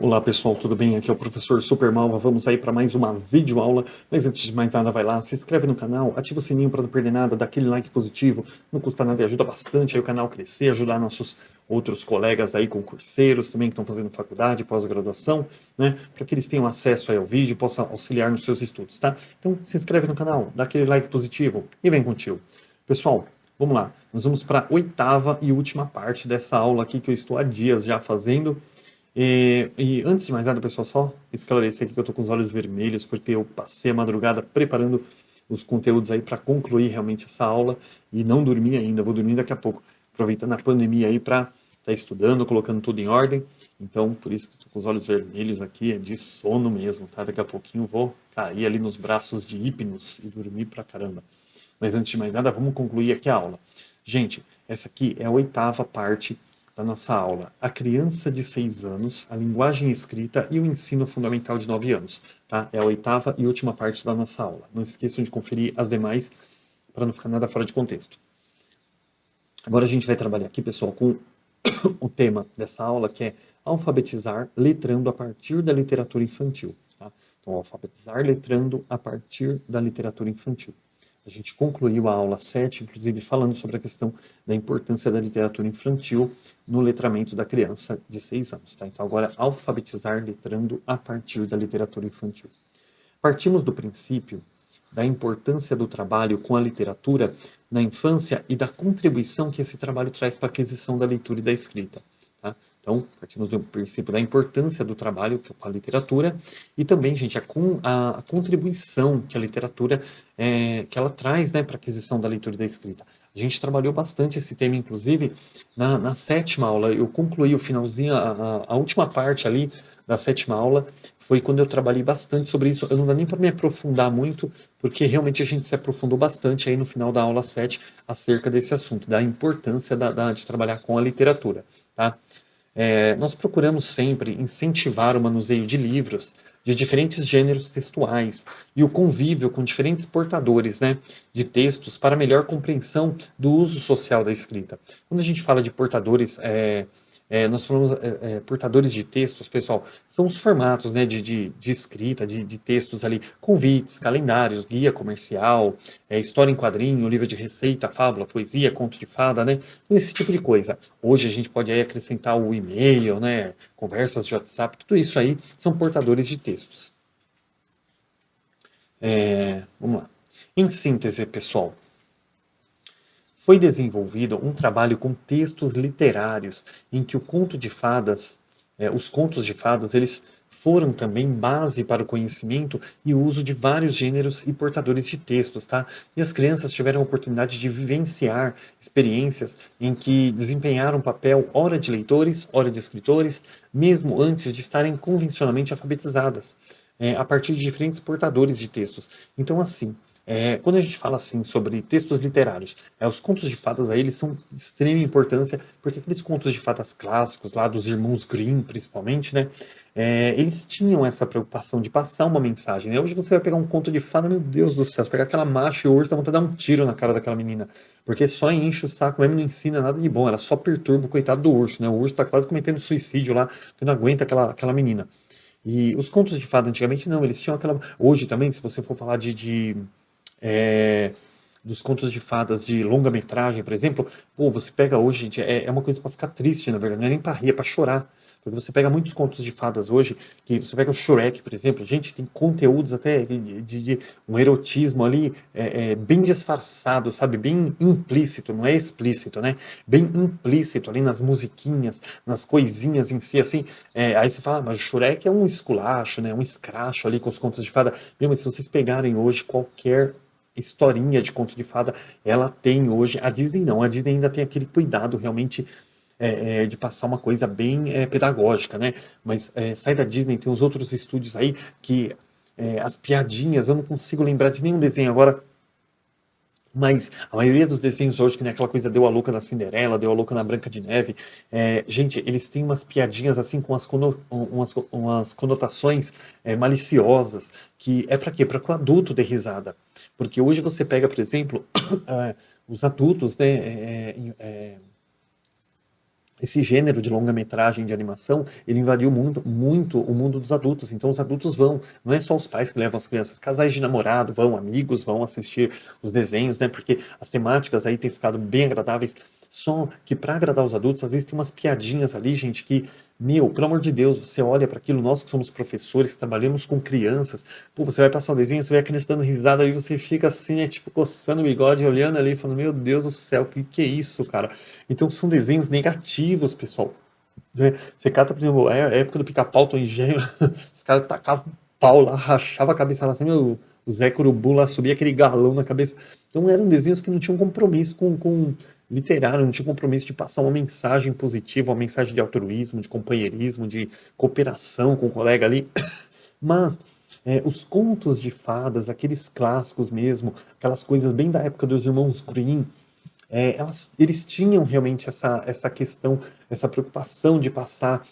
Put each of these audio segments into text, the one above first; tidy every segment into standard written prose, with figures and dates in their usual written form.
Olá pessoal, tudo bem? Aqui é o professor Supermalva. Vamos aí para mais uma videoaula. Mas antes de mais nada, vai lá, se inscreve no canal, ativa o sininho para não perder nada, dá aquele like positivo, não custa nada e ajuda bastante aí o canal a crescer, ajudar nossos outros colegas aí concurseiros também que estão fazendo faculdade, pós-graduação, né? Para que eles tenham acesso aí ao vídeo e possam auxiliar nos seus estudos, tá? Então se inscreve no canal, dá aquele like positivo e vem contigo. Pessoal, vamos lá. Nós vamos para a oitava e última parte dessa aula aqui que eu estou há dias já fazendo. E antes de mais nada, pessoal, só esclarecer aqui que eu tô com os olhos vermelhos, porque eu passei a madrugada preparando os conteúdos aí para concluir realmente essa aula e não dormi ainda, vou dormir daqui a pouco, aproveitando a pandemia aí para estar estudando, colocando tudo em ordem. Então, por isso que eu tô com os olhos vermelhos aqui, é de sono mesmo, tá? Daqui a pouquinho vou cair ali nos braços de Hipnos e dormir pra caramba. Mas antes de mais nada, vamos concluir aqui a aula. Gente, essa aqui é a oitava parte da nossa aula. A criança de 6 anos, a linguagem escrita e o ensino fundamental de 9 anos. Tá? É a oitava e última parte da nossa aula. Não esqueçam de conferir as demais para não ficar nada fora de contexto. Agora a gente vai trabalhar aqui, pessoal, com o tema dessa aula, que é alfabetizar letrando a partir da literatura infantil. Tá? Então, alfabetizar letrando a partir da literatura infantil. A gente concluiu a aula 7, inclusive, falando sobre a questão da importância da literatura infantil no letramento da criança de 6 anos. Tá? Então, agora, alfabetizar letrando a partir da literatura infantil. Partimos do princípio da importância do trabalho com a literatura na infância e da contribuição que esse trabalho traz para a aquisição da leitura e da escrita. Tá? Então, partimos do princípio da importância do trabalho com a literatura e também, gente, a contribuição que a literatura que ela traz, né, para a aquisição da leitura e da escrita. A gente trabalhou bastante esse tema, inclusive, na sétima aula. Eu concluí o finalzinho, a última parte ali da sétima aula, foi quando eu trabalhei bastante sobre isso. Eu não dá nem para me aprofundar muito, porque realmente a gente se aprofundou bastante aí no final da aula 7 acerca desse assunto, da importância de trabalhar com a literatura. Tá? Nós procuramos sempre incentivar o manuseio de livros de diferentes gêneros textuais e o convívio com diferentes portadores, né, de textos para melhor compreensão do uso social da escrita. Quando a gente fala de portadores, nós falamos portadores de textos, pessoal, são os formatos, né, de escrita, de textos ali, convites, calendários, guia comercial, história em quadrinho, livro de receita, fábula, poesia, conto de fada, né, esse tipo de coisa. Hoje a gente pode aí acrescentar o e-mail, né, conversas de WhatsApp, tudo isso aí são portadores de textos. Vamos lá. Em síntese, pessoal, foi desenvolvido um trabalho com textos literários em que o conto de fadas, os contos de fadas, eles foram também base para o conhecimento e o uso de vários gêneros e portadores de textos, tá? E as crianças tiveram a oportunidade de vivenciar experiências em que desempenharam um papel ora de leitores, ora de escritores, mesmo antes de estarem convencionalmente alfabetizadas, a partir de diferentes portadores de textos. Então, assim, quando a gente fala assim sobre textos literários, os contos de fadas aí eles são de extrema importância, porque aqueles contos de fadas clássicos lá dos irmãos Grimm, principalmente, né? Eles tinham essa preocupação de passar uma mensagem, né? Hoje você vai pegar um conto de fada, meu Deus do céu, você pegar aquela macha e o urso, dá vontade de dar um tiro na cara daquela menina, porque só enche o saco mesmo, não ensina nada de bom, ela só perturba o coitado do urso, né? O urso tá quase cometendo suicídio lá, porque não aguenta aquela menina. E os contos de fada antigamente não, eles tinham aquela. Hoje também, se você for falar é, dos contos de fadas de longa-metragem, por exemplo, pô, você pega hoje, gente, é uma coisa para ficar triste, na verdade, não é nem para rir, é para chorar. Porque você pega muitos contos de fadas hoje, que você pega o Shrek, por exemplo, gente, tem conteúdos até de um erotismo ali bem disfarçado, sabe? Bem implícito, não é explícito, né? Bem implícito ali nas musiquinhas, nas coisinhas em si, assim. Aí você fala, mas o Shrek é um esculacho, né? Um escracho ali com os contos de fada. Meu, mas se vocês pegarem hoje qualquer historinha de conto de fada, ela tem hoje. A Disney não, a Disney ainda tem aquele cuidado realmente de passar uma coisa bem pedagógica, né? Mas sai da Disney, tem os outros estúdios aí que as piadinhas, eu não consigo lembrar de nenhum desenho agora, mas a maioria dos desenhos hoje, que nem aquela coisa deu a louca na Cinderela, deu a louca na Branca de Neve, gente, eles têm umas piadinhas assim com umas conotações maliciosas, que é para quê? Para que o adulto dê risada. Porque hoje você pega, por exemplo, os adultos, né, esse gênero de longa-metragem de animação, ele invadiu muito o mundo dos adultos. Então os adultos vão, não é só os pais que levam as crianças, casais de namorado vão, amigos vão assistir os desenhos, né? Porque as temáticas aí têm ficado bem agradáveis. Só que para agradar os adultos, às vezes tem umas piadinhas ali, gente, que, meu, pelo amor de Deus, você olha para aquilo, nós que somos professores, que trabalhamos com crianças, pô, você vai passar um desenho, você vê a criança dando risada, aí você fica assim, tipo, coçando o bigode, olhando ali, falando, meu Deus do céu, que é isso, cara? Então são desenhos negativos, pessoal. Né? Você cata, por exemplo, a época do pica-pau, Tom e Jerry, os caras tacavam pau lá, rachavam a cabeça lá, assim, meu, o Zé Curubu lá subia aquele galão na cabeça. Então eram desenhos que não tinham compromisso com literário, não tinham compromisso de passar uma mensagem positiva, uma mensagem de altruísmo, de companheirismo, de cooperação com o colega ali. Mas os contos de fadas, aqueles clássicos mesmo, aquelas coisas bem da época dos irmãos Grimm, eles tinham realmente essa questão, essa preocupação de passar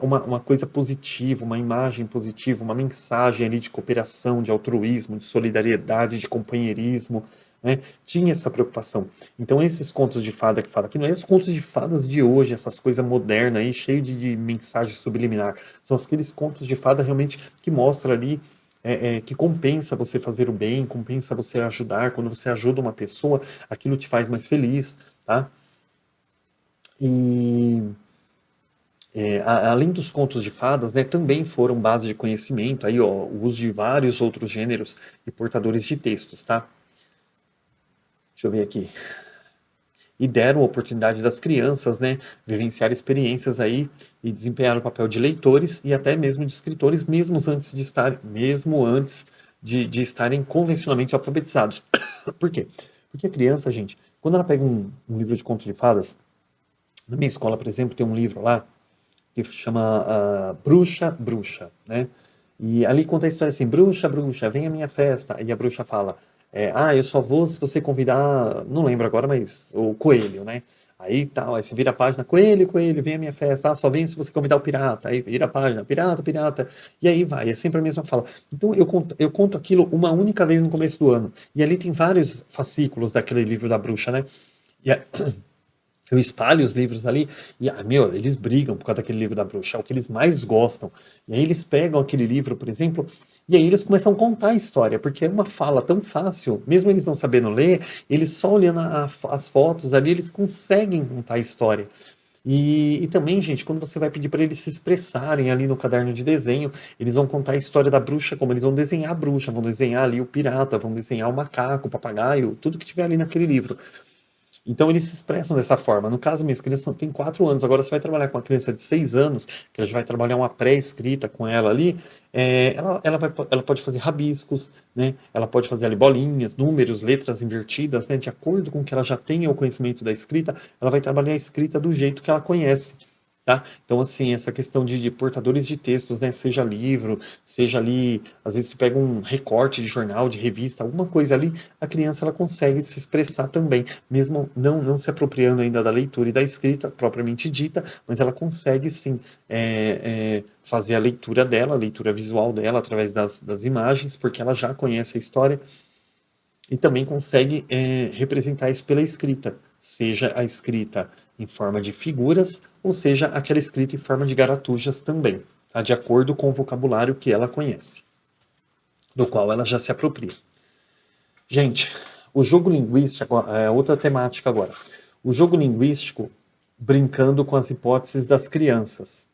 uma coisa positiva, uma imagem positiva, uma mensagem ali de cooperação, de altruísmo, de solidariedade, de companheirismo, né? Tinha essa preocupação. Então esses contos de fada que fala aqui, não é os contos de fadas de hoje, essas coisas modernas aí, cheio de mensagem subliminar. São aqueles contos de fada realmente que mostram ali que compensa você fazer o bem, compensa você ajudar. Quando você ajuda uma pessoa, aquilo te faz mais feliz, tá? E além dos contos de fadas, né, também foram base de conhecimento, aí, ó, o uso de vários outros gêneros e portadores de textos, tá? Deixa eu ver aqui. E deram a oportunidade das crianças, né, vivenciar experiências aí e desempenhar o papel de leitores e até mesmo de escritores, mesmo antes de estarem convencionalmente alfabetizados. Por quê? Porque a criança, gente, quando ela pega um livro de contos de fadas, na minha escola, por exemplo, tem um livro lá que chama Bruxa, Bruxa, né? E ali conta a história assim, bruxa, bruxa, vem à minha festa. E a bruxa fala, eu só vou se você convidar, não lembro agora, mas o coelho, né? Aí tal, aí você vira a página, coelho, coelho, vem à minha festa, só vem se você convidar o pirata. Aí vira a página, pirata, pirata. E aí vai, é sempre a mesma fala. Então eu conto aquilo uma única vez no começo do ano. E ali tem vários fascículos daquele livro da bruxa, né? E eu espalho os livros ali e, eles brigam por causa daquele livro da bruxa, é o que eles mais gostam. E aí eles pegam aquele livro, por exemplo, e aí eles começam a contar a história, porque é uma fala tão fácil, mesmo eles não sabendo ler, eles só olhando as fotos ali, eles conseguem contar a história. E também, gente, quando você vai pedir para eles se expressarem ali no caderno de desenho, eles vão contar a história da bruxa, como eles vão desenhar a bruxa, vão desenhar ali o pirata, vão desenhar o macaco, o papagaio, tudo que tiver ali naquele livro. Então eles se expressam dessa forma. No caso, minha criança tem 4 anos, agora você vai trabalhar com uma criança de 6 anos, que a gente vai trabalhar uma pré-escrita com ela ali, ela pode fazer rabiscos, né? Ela pode fazer ali bolinhas, números, letras invertidas, né? De acordo com que ela já tenha o conhecimento da escrita, ela vai trabalhar a escrita do jeito que ela conhece. Tá? Então, assim, essa questão de portadores de textos, né? Seja livro, seja ali, às vezes você pega um recorte de jornal, de revista, alguma coisa ali, a criança ela consegue se expressar também, mesmo não se apropriando ainda da leitura e da escrita propriamente dita, mas ela consegue sim fazer a leitura dela, a leitura visual dela através das imagens, porque ela já conhece a história e também consegue representar isso pela escrita, seja a escrita em forma de figuras, ou seja, aquela escrita em forma de garatujas também, tá? De acordo com o vocabulário que ela conhece, do qual ela já se apropria. Gente, o jogo linguístico, outra temática agora. O jogo linguístico brincando com as hipóteses das crianças.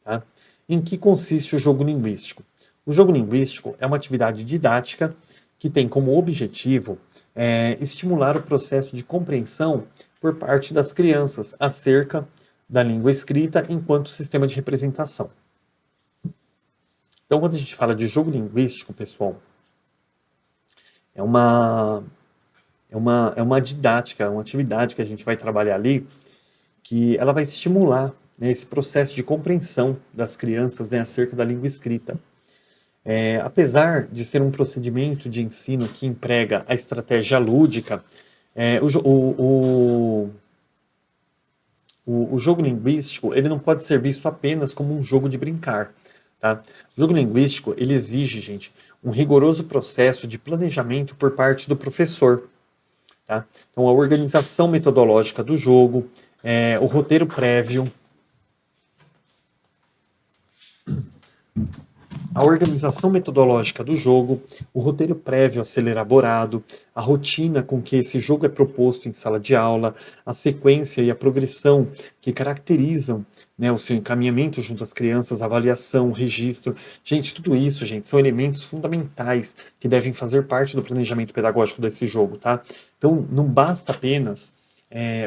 Tá? Em que consiste o jogo linguístico? O jogo linguístico é uma atividade didática que tem como objetivo estimular o processo de compreensão por parte das crianças acerca da língua escrita enquanto sistema de representação. Então, quando a gente fala de jogo linguístico, pessoal, é uma didática, uma atividade que a gente vai trabalhar ali, que ela vai estimular, né, esse processo de compreensão das crianças, né, acerca da língua escrita. Apesar de ser um procedimento de ensino que emprega a estratégia lúdica, o jogo linguístico ele não pode ser visto apenas como um jogo de brincar. Tá? O jogo linguístico ele exige, gente, um rigoroso processo de planejamento por parte do professor. Tá? Então, a organização metodológica do jogo, o roteiro prévio, a organização metodológica do jogo, o roteiro prévio a ser elaborado, a rotina com que esse jogo é proposto em sala de aula, a sequência e a progressão que caracterizam, né, o seu encaminhamento junto às crianças, a avaliação, o registro. Gente, tudo isso, gente, são elementos fundamentais que devem fazer parte do planejamento pedagógico desse jogo, tá? Então, não basta apenas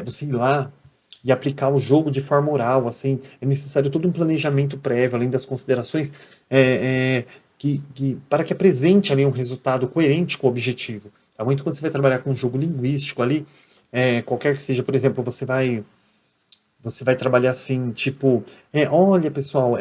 você ir lá e aplicar o jogo de forma oral, assim, é necessário todo um planejamento prévio, além das considerações para que apresente ali um resultado coerente com o objetivo. Tá? Muito quando você vai trabalhar com um jogo linguístico ali, qualquer que seja, por exemplo, você vai trabalhar assim, tipo, olha pessoal,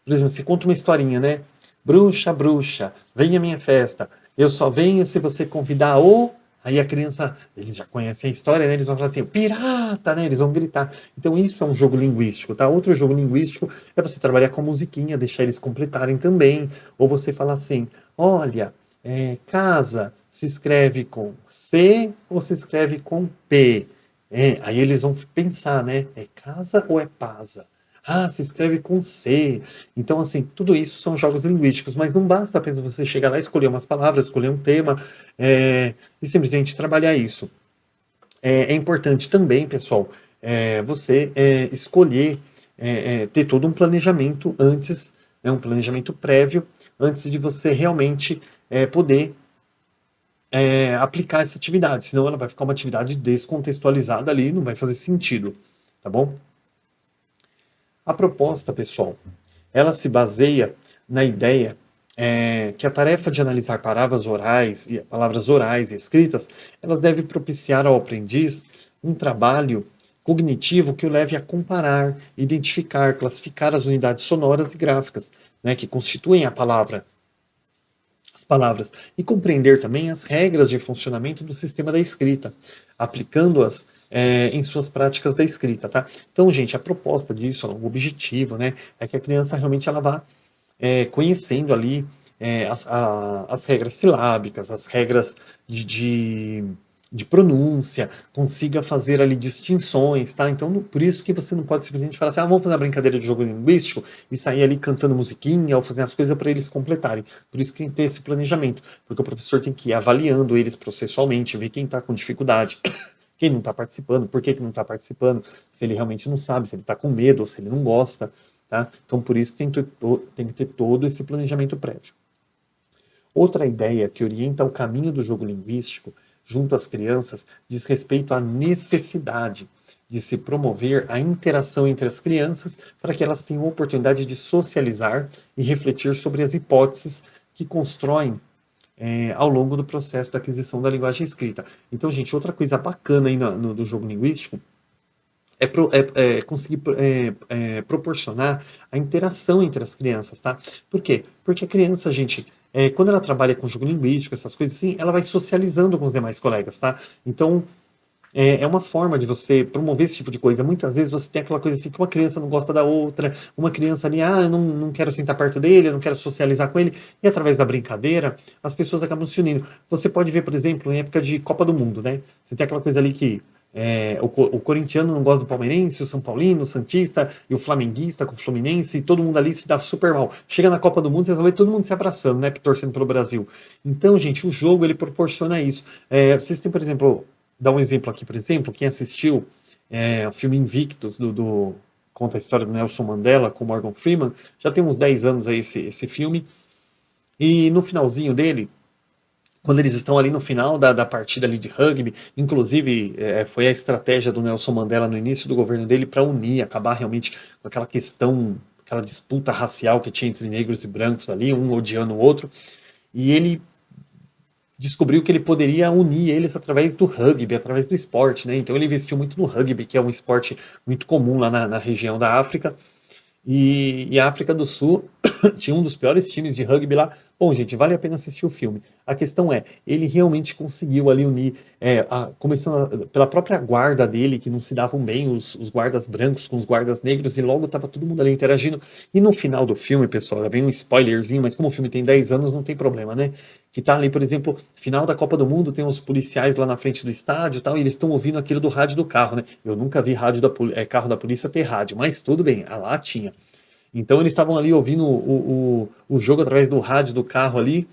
por exemplo, você conta uma historinha, né? Bruxa, bruxa, vem à minha festa. Eu só venho se você convidar o. Aí a criança, eles já conhecem a história, né? Eles vão falar assim, pirata, né? Eles vão gritar. Então isso é um jogo linguístico, tá? Outro jogo linguístico é você trabalhar com musiquinha, deixar eles completarem também. Ou você falar assim, olha, casa se escreve com C ou se escreve com P? Aí eles vão pensar, né? É casa ou é pasa? Ah, se escreve com C. Então, assim, tudo isso são jogos linguísticos, mas não basta apenas você chegar lá, escolher umas palavras, escolher um tema, e simplesmente trabalhar isso. É importante também, pessoal, você escolher, ter todo um planejamento antes, um planejamento prévio, antes de você realmente poder aplicar essa atividade, senão ela vai ficar uma atividade descontextualizada ali, não vai fazer sentido, tá bom? A proposta, pessoal, ela se baseia na ideia que a tarefa de analisar palavras orais e escritas, elas devem propiciar ao aprendiz um trabalho cognitivo que o leve a comparar, identificar, classificar as unidades sonoras e gráficas, né, que constituem as palavras, e compreender também as regras de funcionamento do sistema da escrita, aplicando-as em suas práticas da escrita, tá? Então, gente, a proposta disso, o objetivo, né, é que a criança realmente ela vá conhecendo ali as regras silábicas, as regras de pronúncia, consiga fazer ali distinções, tá? Então, por isso que você não pode simplesmente falar assim, vamos fazer uma brincadeira de jogo linguístico e sair ali cantando musiquinha ou fazendo as coisas para eles completarem. Por isso que tem que ter esse planejamento, porque o professor tem que ir avaliando eles processualmente, ver quem está com dificuldade, quem não está participando, por que não está participando, se ele realmente não sabe, se ele está com medo ou se ele não gosta, tá? Então, por isso que tem que ter todo esse planejamento prévio. Outra ideia que orienta o caminho do jogo linguístico junto às crianças diz respeito à necessidade de se promover a interação entre as crianças para que elas tenham a oportunidade de socializar e refletir sobre as hipóteses que constroem ao longo do processo da aquisição da linguagem escrita. Então, gente, outra coisa bacana aí do jogo linguístico é conseguir proporcionar a interação entre as crianças, tá? Por quê? Porque a criança, gente, quando ela trabalha com jogo linguístico, essas coisas assim, ela vai socializando com os demais colegas, tá? Então, é uma forma de você promover esse tipo de coisa. Muitas vezes você tem aquela coisa assim que uma criança não gosta da outra, uma criança ali, eu não quero sentar perto dele, eu não quero socializar com ele, e através da brincadeira, as pessoas acabam se unindo. Você pode ver, por exemplo, em época de Copa do Mundo, né? Você tem aquela coisa ali que o corintiano não gosta do palmeirense, o São Paulino, o Santista e o flamenguista com o Fluminense, e todo mundo ali se dá super mal. Chega na Copa do Mundo, você vai ver todo mundo se abraçando, né? Torcendo pelo Brasil. Então, gente, o jogo ele proporciona isso. Vocês têm, por exemplo, dar um exemplo aqui, por exemplo, quem assistiu o filme Invictus, conta a história do Nelson Mandela com Morgan Freeman, já tem uns 10 anos aí esse filme, e no finalzinho dele, quando eles estão ali no final da partida ali de rugby, inclusive foi a estratégia do Nelson Mandela no início do governo dele para unir, acabar realmente com aquela questão, aquela disputa racial que tinha entre negros e brancos ali, um odiando o outro, e ele descobriu que ele poderia unir eles através do rugby, através do esporte, né? Então ele investiu muito no rugby, que é um esporte muito comum lá na região da África. E a África do Sul tinha um dos piores times de rugby lá. Bom, gente, vale a pena assistir o filme. A questão é, ele realmente conseguiu ali unir, começando pela própria guarda dele, que não se davam bem, os guardas brancos com os guardas negros, e logo estava todo mundo ali interagindo. E no final do filme, pessoal, vem um spoilerzinho, mas como o filme tem 10 anos, não tem problema, né? que tá ali, por exemplo, final da Copa do Mundo, tem os policiais lá na frente do estádio e tal, e eles estão ouvindo aquilo do rádio do carro, né? Eu nunca vi carro da polícia ter rádio, mas tudo bem, lá tinha. Então eles estavam ali ouvindo o jogo através do rádio do carro ali,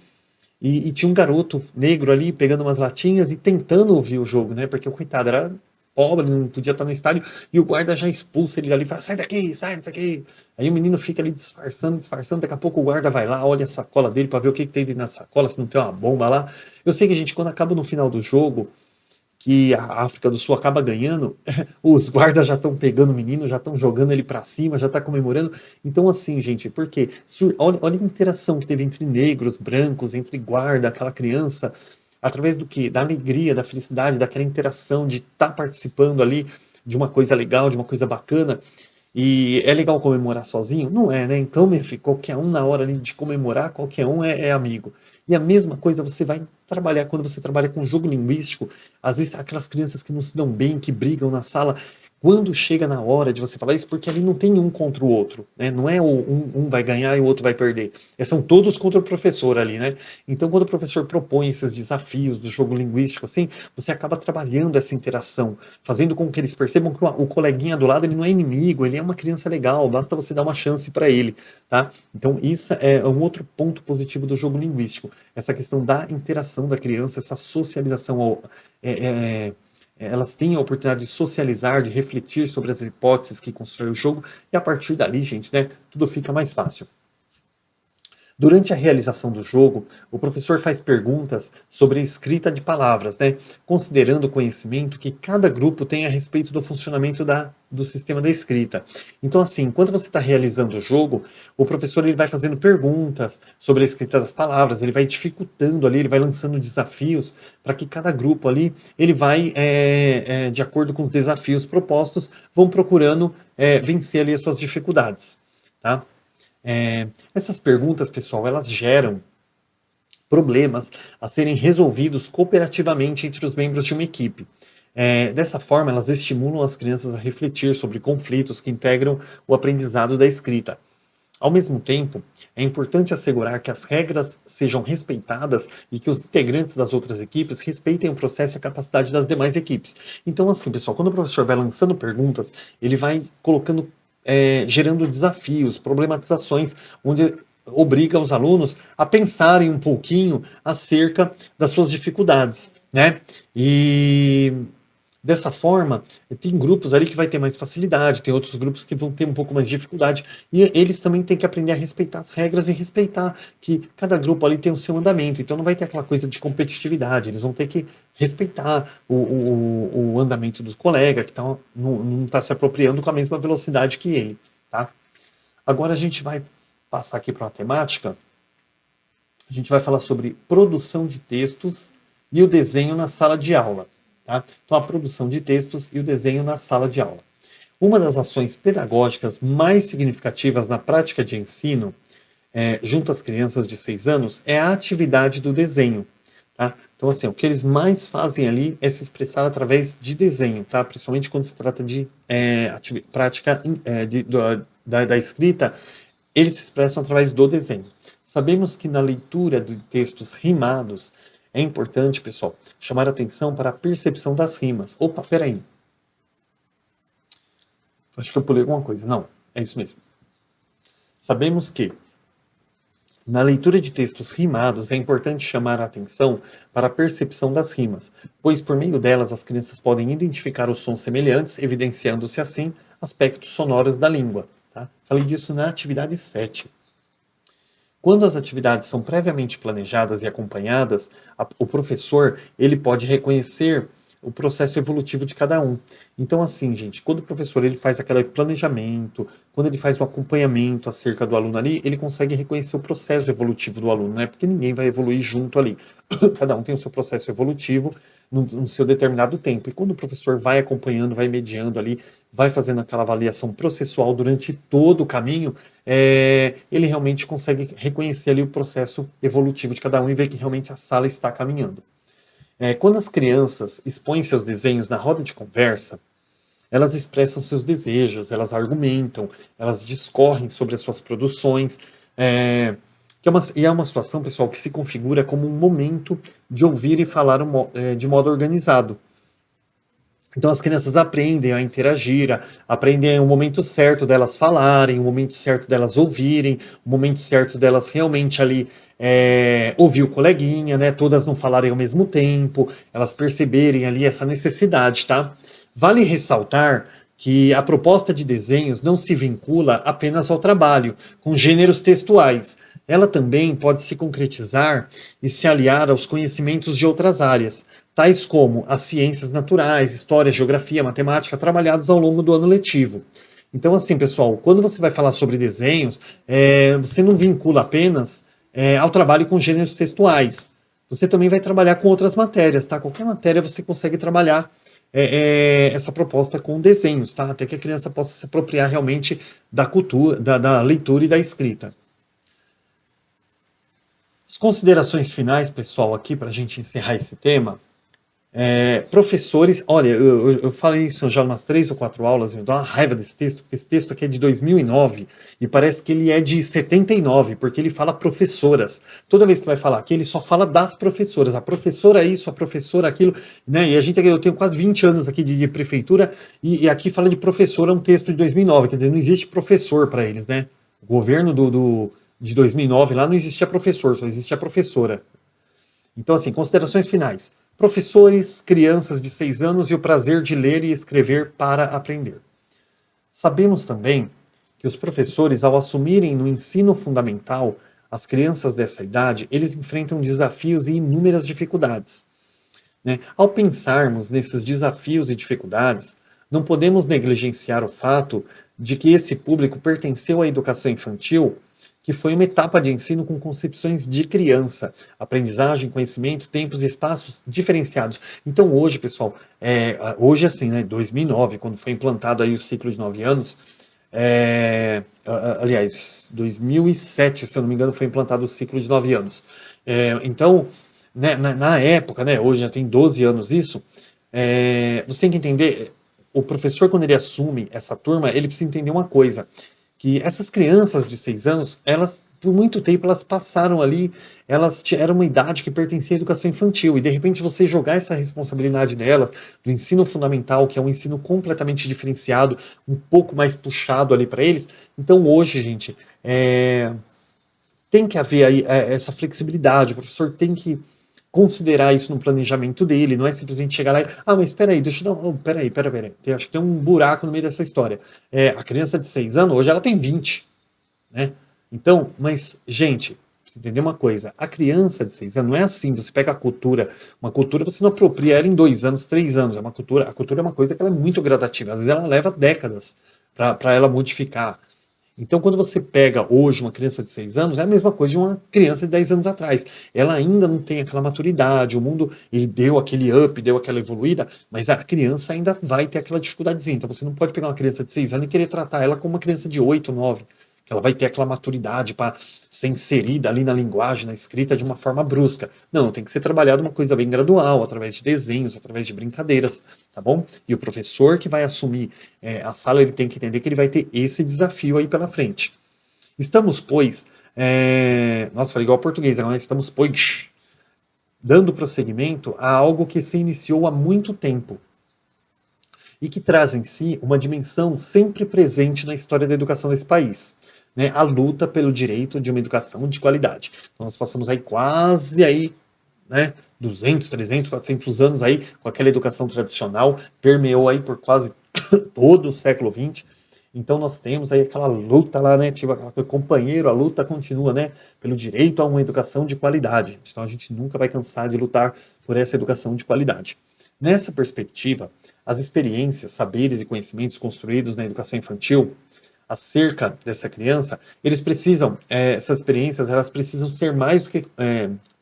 e tinha um garoto negro ali pegando umas latinhas e tentando ouvir o jogo, né? Porque o coitado era pobre, não podia estar no estádio, e o guarda já expulsa ele ali, fala, sai daqui, sai daqui. Aí o menino fica ali disfarçando, disfarçando, daqui a pouco o guarda vai lá, olha a sacola dele para ver o que tem dentro na sacola, se não tem uma bomba lá. Eu sei que, gente, quando acaba no final do jogo, que a África do Sul acaba ganhando, os guardas já estão pegando o menino, já estão jogando ele para cima, já está comemorando. Então, assim, gente, porque olha a interação que teve entre negros, brancos, entre guarda, aquela criança, através do quê? Da alegria, da felicidade, daquela interação, de estar participando ali de uma coisa legal, de uma coisa bacana. E é legal comemorar sozinho? Não é, né? Então, meu filho, qualquer um na hora ali de comemorar, qualquer um é amigo. E a mesma coisa você vai trabalhar quando você trabalha com jogo linguístico. Às vezes, aquelas crianças que não se dão bem, que brigam na sala, quando chega na hora de você falar isso, porque ali não tem um contra o outro, né? Não é um vai ganhar e o outro vai perder. São todos contra o professor ali, né? Então, quando o professor propõe esses desafios do jogo linguístico, assim, você acaba trabalhando essa interação, fazendo com que eles percebam que o coleguinha do lado ele não é inimigo, ele é uma criança legal, basta você dar uma chance para ele, tá? Então, isso é um outro ponto positivo do jogo linguístico, essa questão da interação da criança, essa socialização, elas têm a oportunidade de socializar, de refletir sobre as hipóteses que constroem o jogo, e a partir dali, gente, né, tudo fica mais fácil. Durante a realização do jogo, o professor faz perguntas sobre a escrita de palavras, né? Considerando o conhecimento que cada grupo tem a respeito do funcionamento do sistema da escrita. Então, assim, enquanto você está realizando o jogo, o professor ele vai fazendo perguntas sobre a escrita das palavras, ele vai dificultando ali, ele vai lançando desafios para que cada grupo ali, ele vai, de acordo com os desafios propostos, vão procurando vencer ali as suas dificuldades, tá? Essas perguntas, pessoal, elas geram problemas a serem resolvidos cooperativamente entre os membros de uma equipe. Dessa forma, elas estimulam as crianças a refletir sobre conflitos que integram o aprendizado da escrita. Ao mesmo tempo, é importante assegurar que as regras sejam respeitadas e que os integrantes das outras equipes respeitem o processo e a capacidade das demais equipes. Então, assim, pessoal, quando o professor vai lançando perguntas, ele vai colocando gerando desafios, problematizações, onde obriga os alunos a pensarem um pouquinho acerca das suas dificuldades, né? E dessa forma, tem grupos ali que vai ter mais facilidade, tem outros grupos que vão ter um pouco mais de dificuldade, e eles também têm que aprender a respeitar as regras e respeitar que cada grupo ali tem o seu andamento, então não vai ter aquela coisa de competitividade, eles vão ter que respeitar o andamento dos colegas, que não está se apropriando com a mesma velocidade que ele, tá? Agora a gente vai passar aqui para uma temática, a gente vai falar sobre produção de textos e o desenho na sala de aula. Tá? Então, a produção de textos e o desenho na sala de aula. Uma das ações pedagógicas mais significativas na prática de ensino, junto às crianças de 6 anos, é a atividade do desenho. Tá? Então, assim, o que eles mais fazem ali é se expressar através de desenho, tá? Principalmente quando se trata de prática da escrita, eles se expressam através do desenho. Sabemos que na leitura de textos rimados, é importante, pessoal, chamar atenção para a percepção das rimas. Opa, peraí. Acho que eu pulei alguma coisa. Não, é isso mesmo. Sabemos que na leitura de textos rimados é importante chamar a atenção para a percepção das rimas, pois por meio delas as crianças podem identificar os sons semelhantes, evidenciando-se assim aspectos sonoros da língua. Tá? Falei disso na atividade 7. Quando as atividades são previamente planejadas e acompanhadas, o professor ele pode reconhecer o processo evolutivo de cada um. Então, assim, gente, quando o professor ele faz aquele planejamento, quando ele faz o acompanhamento acerca do aluno ali, ele consegue reconhecer o processo evolutivo do aluno, né? Porque ninguém vai evoluir junto ali. Cada um tem o seu processo evolutivo no seu determinado tempo. E quando o professor vai acompanhando, vai mediando ali, vai fazendo aquela avaliação processual durante todo o caminho, ele realmente consegue reconhecer ali o processo evolutivo de cada um e ver que realmente a sala está caminhando. Quando as crianças expõem seus desenhos na roda de conversa, elas expressam seus desejos, elas argumentam, elas discorrem sobre as suas produções, E é uma situação, pessoal, que se configura como um momento de ouvir e falar de modo organizado. Então as crianças aprendem a interagir, aprendem o momento certo delas falarem, o momento certo delas ouvirem, o momento certo delas realmente ali ouvir o coleguinha, né? Todas não falarem ao mesmo tempo, elas perceberem ali essa necessidade, tá? Vale ressaltar que a proposta de desenhos não se vincula apenas ao trabalho, com gêneros textuais. Ela também pode se concretizar e se aliar aos conhecimentos de outras áreas, tais como as ciências naturais, história, geografia, matemática, trabalhados ao longo do ano letivo. Então, assim, pessoal, quando você vai falar sobre desenhos, você não vincula apenas ao trabalho com gêneros textuais. Você também vai trabalhar com outras matérias, tá? Qualquer matéria você consegue trabalhar essa proposta com desenhos, tá? Até que a criança possa se apropriar realmente da cultura, da leitura e da escrita. As considerações finais, pessoal, aqui para a gente encerrar esse tema. Professores, olha, eu falei isso já umas 3 ou 4 aulas, me dá uma raiva desse texto, porque esse texto aqui é de 2009 e parece que ele é de 79, porque ele fala professoras. Toda vez que vai falar aqui, ele só fala das professoras, a professora isso, a professora aquilo, né? E eu tenho quase 20 anos aqui de prefeitura e aqui fala de professora, um texto de 2009, quer dizer, não existe professor para eles, né? O governo de 2009 lá não existia professor, só existia professora. Então, assim, considerações finais. Professores, crianças de 6 anos e o prazer de ler e escrever para aprender. Sabemos também que os professores, ao assumirem no ensino fundamental as crianças dessa idade, eles enfrentam desafios e inúmeras dificuldades, né? Ao pensarmos nesses desafios e dificuldades, não podemos negligenciar o fato de que esse público pertenceu à educação infantil, que foi uma etapa de ensino com concepções de criança, aprendizagem, conhecimento, tempos e espaços diferenciados. Então hoje, pessoal, hoje assim, né, 2009, quando foi implantado aí o ciclo de 9 anos, aliás, 2007, se eu não me engano, foi implantado o ciclo de 9 anos. Então, né, na época, né, hoje já tem 12 anos isso, você tem que entender, o professor quando ele assume essa turma, ele precisa entender uma coisa, que essas crianças de 6 anos, elas, por muito tempo, elas passaram ali, elas eram uma idade que pertencia à educação infantil, e de repente você jogar essa responsabilidade delas, do ensino fundamental, que é um ensino completamente diferenciado, um pouco mais puxado ali para eles, então hoje, gente, tem que haver aí essa flexibilidade, o professor tem que considerar isso no planejamento dele, não é simplesmente chegar lá e, mas espera aí, deixa eu dar, peraí, acho que tem um buraco no meio dessa história. A criança de 6 anos, hoje ela tem 20, né? Então, mas, gente, precisa entender uma coisa, a criança de 6 anos não é assim, você pega a cultura, uma cultura você não apropria ela em 2 anos, 3 anos, a cultura é uma coisa que ela é muito gradativa, às vezes ela leva décadas para ela modificar. Então, quando você pega hoje uma criança de 6 anos, é a mesma coisa de uma criança de 10 anos atrás. Ela ainda não tem aquela maturidade, o mundo ele deu aquele up, deu aquela evoluída, mas a criança ainda vai ter aquela dificuldadezinha. Então, você não pode pegar uma criança de 6 anos e querer tratar ela como uma criança de 8, 9, que ela vai ter aquela maturidade para ser inserida ali na linguagem, na escrita de uma forma brusca. Não, tem que ser trabalhado uma coisa bem gradual, através de desenhos, através de brincadeiras, tá bom? E o professor que vai assumir a sala, ele tem que entender que ele vai ter esse desafio aí pela frente. Estamos, pois, nossa, falei igual português, agora estamos, pois, dando prosseguimento a algo que se iniciou há muito tempo e que traz em si uma dimensão sempre presente na história da educação desse país, né? A luta pelo direito de uma educação de qualidade. Então, nós passamos aí quase aí, né, 200, 300, 400 anos aí com aquela educação tradicional, permeou aí por quase todo o século XX. Então nós temos aí aquela luta lá, né, tipo, aquele companheiro, a luta continua, né, pelo direito a uma educação de qualidade. Então a gente nunca vai cansar de lutar por essa educação de qualidade. Nessa perspectiva, as experiências, saberes e conhecimentos construídos na educação infantil acerca dessa criança, eles precisam, essas experiências, elas precisam ser mais do que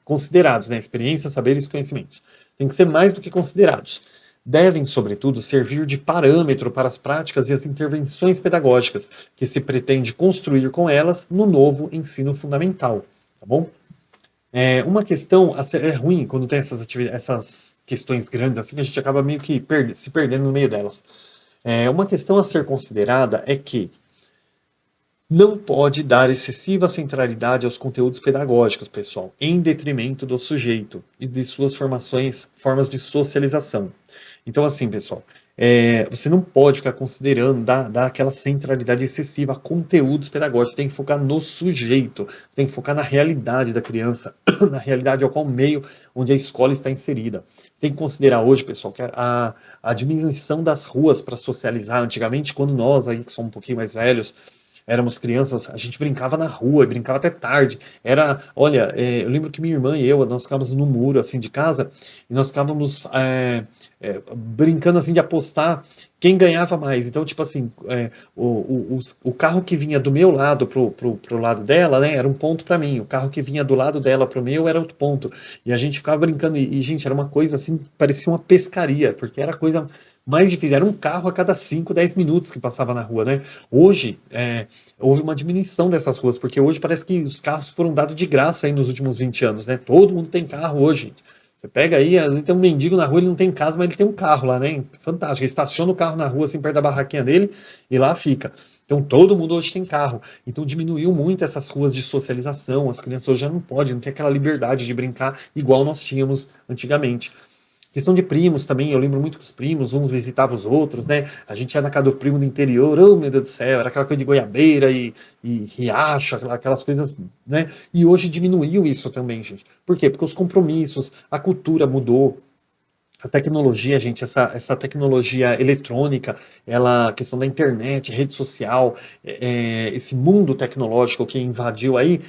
considerados, né? Experiências, saberes e conhecimentos. Tem que ser mais do que considerados. Devem, sobretudo, servir de parâmetro para as práticas e as intervenções pedagógicas que se pretende construir com elas no novo ensino fundamental, tá bom? Uma questão é ruim quando tem essas questões grandes assim, a gente acaba meio que se perdendo no meio delas. Uma questão a ser considerada é que Não pode dar excessiva centralidade aos conteúdos pedagógicos, pessoal, em detrimento do sujeito e de suas formas de socialização. Então, assim, pessoal, você não pode ficar considerando dar aquela centralidade excessiva a conteúdos pedagógicos. Você tem que focar no sujeito, você tem que focar na realidade da criança, na realidade ao qual meio onde a escola está inserida. Você tem que considerar hoje, pessoal, que a diminuição das ruas para socializar, antigamente, quando nós aí que somos um pouquinho mais velhos, éramos crianças, a gente brincava na rua, brincava até tarde. Olha, eu lembro que minha irmã e eu, nós ficávamos no muro assim de casa e nós ficávamos brincando assim de apostar quem ganhava mais. Então, tipo assim, o carro que vinha do meu lado pro lado dela, né, era um ponto para mim. O carro que vinha do lado dela pro meu era outro ponto. E a gente ficava brincando gente, era uma coisa assim, parecia uma pescaria, porque era a coisa mais difícil. Era um carro a cada 5, 10 minutos que passava na rua, né? Hoje, houve uma diminuição dessas ruas, porque hoje parece que os carros foram dados de graça aí nos últimos 20 anos, né? Todo mundo tem carro hoje. Você pega aí, às vezes tem um mendigo na rua, ele não tem casa, mas ele tem um carro lá, né? Fantástico. Ele estaciona o carro na rua, assim, perto da barraquinha dele, e lá fica. Então todo mundo hoje tem carro. Então diminuiu muito essas ruas de socialização. As crianças hoje já não podem, não tem aquela liberdade de brincar igual nós tínhamos antigamente. Questão de primos também, eu lembro muito que os primos, uns visitavam os outros, né? A gente ia na casa do primo do interior, oh meu Deus do céu, era aquela coisa de goiabeira e riacho, aquelas coisas, né? E hoje diminuiu isso também, gente. Por quê? Porque os compromissos, a cultura mudou, a tecnologia, gente, essa tecnologia eletrônica, a questão da internet, rede social, esse mundo tecnológico que invadiu aí,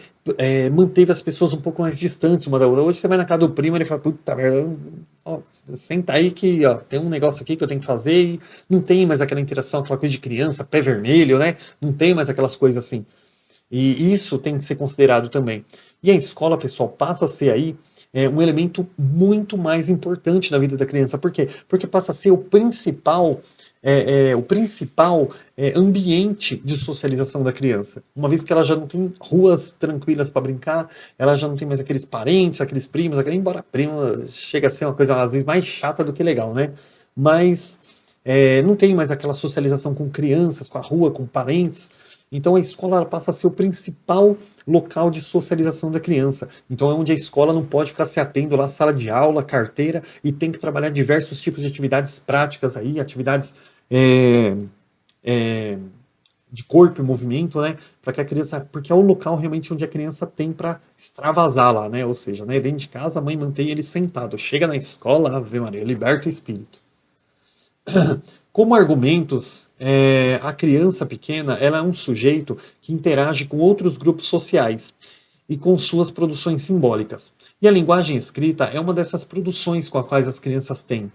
manteve as pessoas um pouco mais distantes uma da outra. Hoje você vai na casa do primo e ele fala, puta merda, ó, senta aí que ó, tem um negócio aqui que eu tenho que fazer e não tem mais aquela interação, aquela coisa de criança, pé vermelho, né? Não tem mais aquelas coisas assim. E isso tem que ser considerado também. E a escola, pessoal, passa a ser aí um elemento muito mais importante na vida da criança. Por quê? Porque passa a ser o principal ambiente de socialização da criança. Uma vez que ela já não tem ruas tranquilas para brincar, ela já não tem mais aqueles parentes, aqueles primos, embora primo chega a ser uma coisa às vezes mais chata do que legal, né? Mas não tem mais aquela socialização com crianças, com a rua, com parentes. Então a escola ela passa a ser o principal local de socialização da criança. Então é onde a escola não pode ficar se atendo lá à sala de aula, carteira, e tem que trabalhar diversos tipos de atividades práticas aí, atividades é, é, de corpo e movimento, né? Para que a criança, porque é o local realmente onde a criança tem para extravasar lá, né? Ou seja, né, dentro de casa a mãe mantém ele sentado. Chega na escola, Ave Maria, liberta o espírito. Como argumentos, a criança pequena ela é um sujeito que interage com outros grupos sociais e com suas produções simbólicas. E a linguagem escrita é uma dessas produções com as quais as crianças têm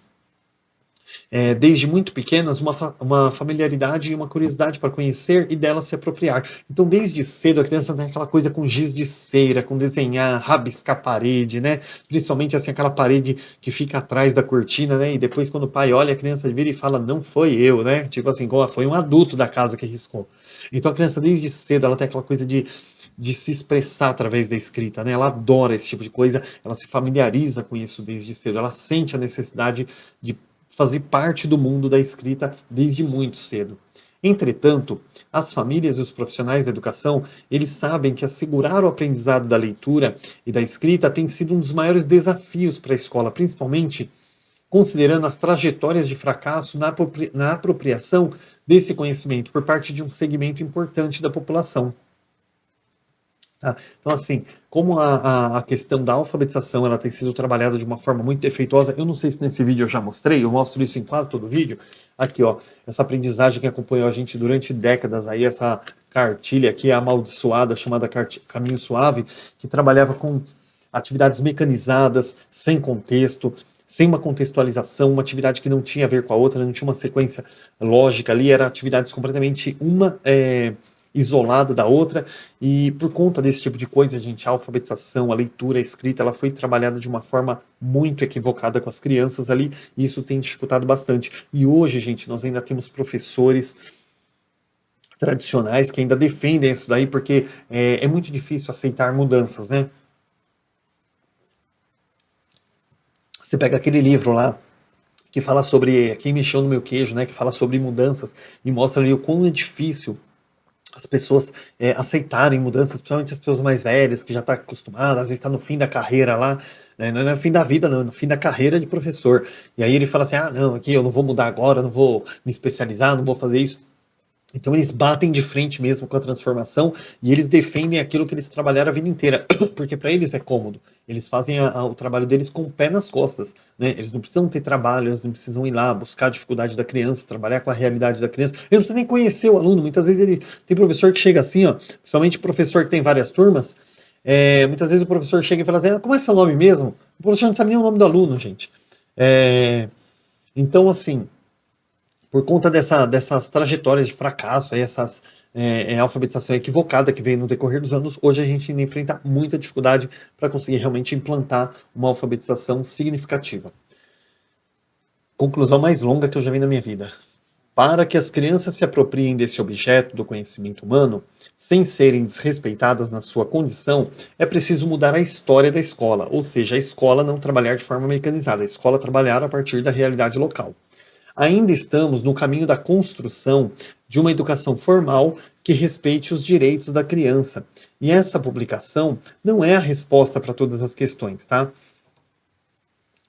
desde muito pequenas, uma familiaridade e uma curiosidade para conhecer e dela se apropriar. Então, desde cedo, a criança tem aquela coisa com giz de cera, com desenhar, rabiscar a parede, né? Principalmente assim, aquela parede que fica atrás da cortina, né? E depois, quando o pai olha, a criança vira e fala, não foi eu, né? Tipo assim, foi um adulto da casa que riscou. Então, a criança, desde cedo, ela tem aquela coisa de se expressar através da escrita, né? Ela adora esse tipo de coisa, ela se familiariza com isso desde cedo, ela sente a necessidade de fazer parte do mundo da escrita desde muito cedo. Entretanto, as famílias e os profissionais da educação, eles sabem que assegurar o aprendizado da leitura e da escrita tem sido um dos maiores desafios para a escola, principalmente considerando as trajetórias de fracasso na apropriação desse conhecimento por parte de um segmento importante da população. Tá? Então, assim, como a questão da alfabetização ela tem sido trabalhada de uma forma muito defeituosa, eu não sei se nesse vídeo eu já mostrei, eu mostro isso em quase todo vídeo. Aqui, ó, essa aprendizagem que acompanhou a gente durante décadas, aí, essa cartilha aqui, amaldiçoada, chamada Caminho Suave, que trabalhava com atividades mecanizadas, sem contexto, sem uma contextualização, uma atividade que não tinha a ver com a outra, não tinha uma sequência lógica ali, eram atividades completamente isolada da outra, e por conta desse tipo de coisa, gente, a alfabetização, a leitura, a escrita, ela foi trabalhada de uma forma muito equivocada com as crianças ali, e isso tem dificultado bastante. E hoje, gente, nós ainda temos professores tradicionais que ainda defendem isso daí, porque é muito difícil aceitar mudanças, né? Você pega aquele livro lá, que fala sobre quem mexeu no meu queijo, né? Que fala sobre mudanças, e mostra ali o quão é difícil as pessoas aceitarem mudanças, principalmente as pessoas mais velhas, que já estão acostumadas, às vezes está no fim da carreira lá, né? Não é no fim da vida, não, é no fim da carreira de professor. E aí ele fala assim, ah, não, aqui eu não vou mudar agora, não vou me especializar, não vou fazer isso. Então eles batem de frente mesmo com a transformação e eles defendem aquilo que eles trabalharam a vida inteira, porque para eles é cômodo. Eles fazem o trabalho deles com o pé nas costas, né? Eles não precisam ter trabalho, eles não precisam ir lá buscar a dificuldade da criança, trabalhar com a realidade da criança. Ele não precisa nem conhecer o aluno. Muitas vezes ele tem professor que chega assim, ó, principalmente professor que tem várias turmas. Muitas vezes o professor chega e fala assim, ah, como é seu nome mesmo? O professor não sabe nem o nome do aluno, gente. Então, assim, por conta dessas trajetórias de fracasso, aí, essas alfabetização equivocada que veio no decorrer dos anos, hoje a gente ainda enfrenta muita dificuldade para conseguir realmente implantar uma alfabetização significativa. Conclusão mais longa que eu já vi na minha vida. Para que as crianças se apropriem desse objeto do conhecimento humano, sem serem desrespeitadas na sua condição, é preciso mudar a história da escola, ou seja, a escola não trabalhar de forma mecanizada, a escola trabalhar a partir da realidade local. Ainda estamos no caminho da construção de uma educação formal que respeite os direitos da criança. E essa publicação não é a resposta para todas as questões, tá?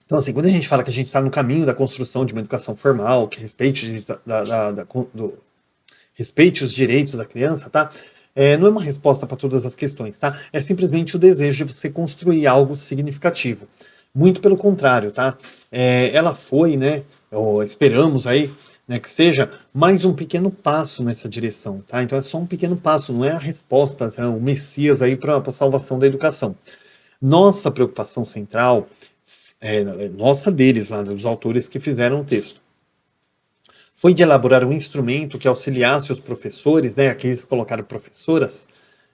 Então, assim, quando a gente fala que a gente está no caminho da construção de uma educação formal, que respeite, respeite os direitos da criança, tá? Não é uma resposta para todas as questões, tá? É simplesmente o desejo de você construir algo significativo. Muito pelo contrário, tá? Ela foi, né? Esperamos aí, né, que seja mais um pequeno passo nessa direção, tá? Então é só um pequeno passo, não é a resposta, é o Messias aí para a salvação da educação. Nossa preocupação central, nossa deles, lá, dos autores que fizeram o texto, foi de elaborar um instrumento que auxiliasse os professores, né, aqueles que colocaram professoras,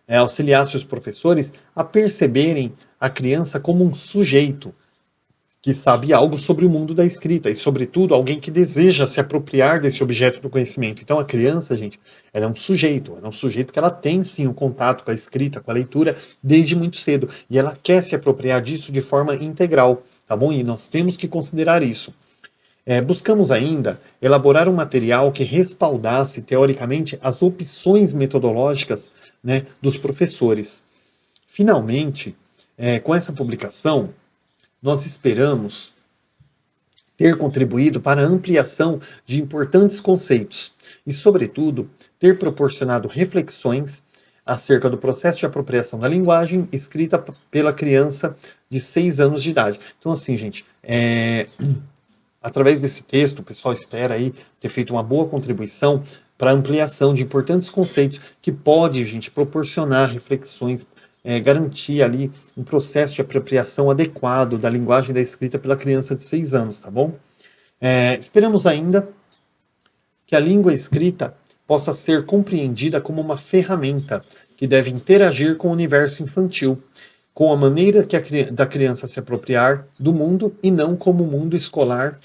auxiliasse os professores a perceberem a criança como um sujeito, que sabe algo sobre o mundo da escrita e, sobretudo, alguém que deseja se apropriar desse objeto do conhecimento. Então, a criança, gente, ela é um sujeito que ela tem, sim, um contato com a escrita, com a leitura, desde muito cedo, e ela quer se apropriar disso de forma integral, tá bom? E nós temos que considerar isso. Buscamos ainda elaborar um material que respaldasse, teoricamente, as opções metodológicas, né, dos professores. Finalmente, com essa publicação, nós esperamos ter contribuído para a ampliação de importantes conceitos e, sobretudo, ter proporcionado reflexões acerca do processo de apropriação da linguagem escrita pela criança de 6 anos de idade. Então, assim, gente, através desse texto, o pessoal espera aí ter feito uma boa contribuição para a ampliação de importantes conceitos que pode, gente, proporcionar reflexões, garantir ali um processo de apropriação adequado da linguagem da escrita pela criança de 6 anos, tá bom? Esperamos ainda que a língua escrita possa ser compreendida como uma ferramenta que deve interagir com o universo infantil, com a maneira da criança se apropriar do mundo e não como mundo escolar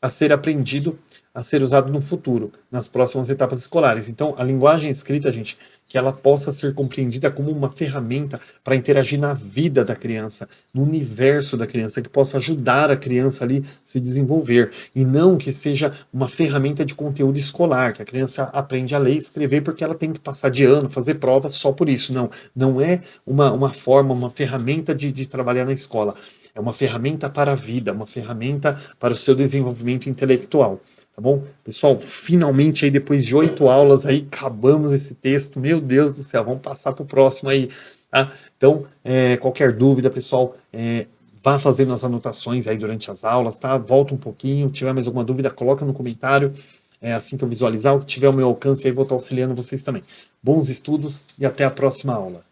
a ser aprendido, a ser usado no futuro, nas próximas etapas escolares. Então, a linguagem escrita, gente, que ela possa ser compreendida como uma ferramenta para interagir na vida da criança, no universo da criança, que possa ajudar a criança ali a se desenvolver, e não que seja uma ferramenta de conteúdo escolar, que a criança aprende a ler e escrever porque ela tem que passar de ano, fazer provas só por isso. Não é uma forma, uma ferramenta de trabalhar na escola. É uma ferramenta para a vida, uma ferramenta para o seu desenvolvimento intelectual. Tá bom? Pessoal, finalmente aí depois de 8 aulas aí, acabamos esse texto. Meu Deus do céu, vamos passar para o próximo aí, tá? Então, qualquer dúvida, pessoal, vá fazendo as anotações aí durante as aulas, tá? Volta um pouquinho, tiver mais alguma dúvida, coloca no comentário. Assim que eu visualizar, o que tiver ao meu alcance aí, vou estar auxiliando vocês também. Bons estudos e até a próxima aula.